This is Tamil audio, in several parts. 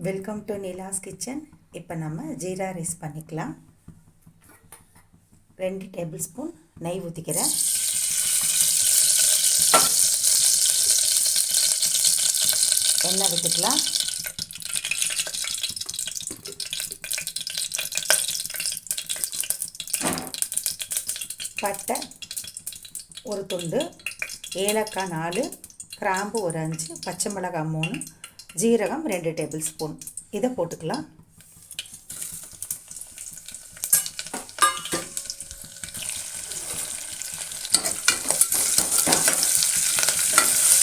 Welcome to Neela's kitchen. இப்போ நம்ம ஜீரா ரைஸ் பண்ணிக்கலாம். 2 டேபிள் ஸ்பூன் நெய் ஊற்றிக்கிறேன். எண்ணெய் விட்டுக்கலாம். பட்டை ஒரு துண்டு, ஏலக்காய் 4, கிராம்பு ஒரு 5, பச்சை மிளகாய் 3, ஜீரகம் 2 டேபிள் ஸ்பூன். இதை போட்டுக்கலாம்.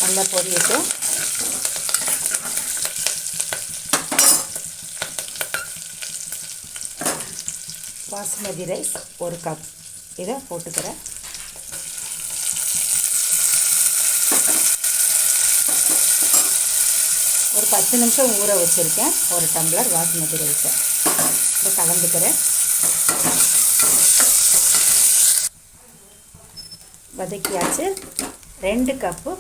நல்லா பொரியட்டும். பாசுமதி ரைஸ் 1 கப் இதை போட்டுக்கிறேன். ஒரு 10 நிமிஷம் ஊற வச்சுருக்கேன். 1 டம்ளர் பாசுமதி ரைஸை இதை கலந்துக்கிறேன். வதக்கியாச்சு. 2 கப்பு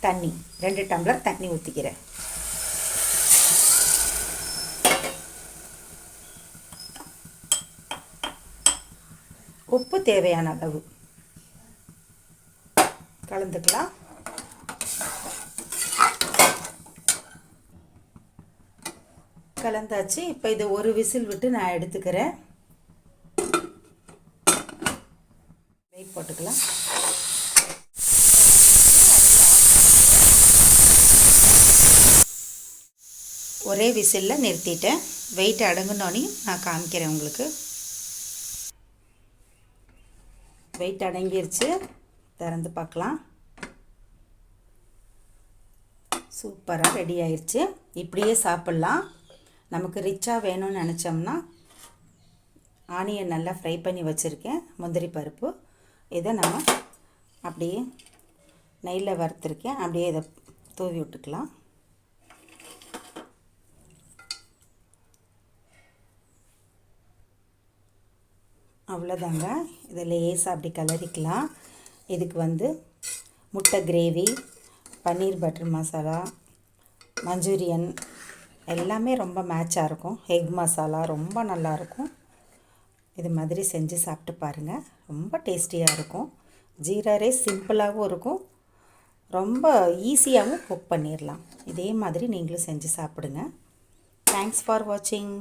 தண்ணி, 2 டம்ளர் தண்ணி ஊற்றிக்கிறேன். உப்பு தேவையான அளவு கலந்துக்கலாம். கலந்தாச்சு. இப்போ இது ஒரு விசில் விட்டு நான் எடுத்துக்கிறேன். வெயிட் போட்டுக்கலாம். ஒரே விசிலில் நிறுத்திட்டேன். வெயிட் அடங்கினோன்னே நான் காமிக்கிறேன் உங்களுக்கு. வெயிட் அடங்கிருச்சு. திறந்து பார்க்கலாம். சூப்பராக ரெடி ஆயிடுச்சு. இப்படியே சாப்பிட்லாம். நமக்கு ரிச்சாக வேணும்னு நினச்சோம்னா ஆனியன் நல்லா ஃப்ரை பண்ணி வச்சுருக்கேன். முந்திரி பருப்பு இதை நம்ம அப்படியே நெய்யில் வறுத்துருக்கேன். அப்படியே இதை தூவி விட்டுக்கலாம். அவ்வளோதாங்க. இதை லேசாக அப்படி கலரிக்கலாம். இதுக்கு முட்டை கிரேவி, பன்னீர் பட்டர் மசாலா, மஞ்சூரியன் எல்லாமே ரொம்ப மேட்சாக இருக்கும். எக் மசாலா ரொம்ப நல்லாயிருக்கும். இது மாதிரி செஞ்சு சாப்பிட்டு பாருங்கள். ரொம்ப டேஸ்டியாக இருக்கும். ஜீரா ரைஸ் சிம்பிளாகவும் இருக்கும். ரொம்ப ஈஸியாகவும் குக் பண்ணிடலாம். இதே மாதிரி நீங்களும் செஞ்சு சாப்பிடுங்க. தேங்க்ஸ் ஃபார் வாட்சிங்.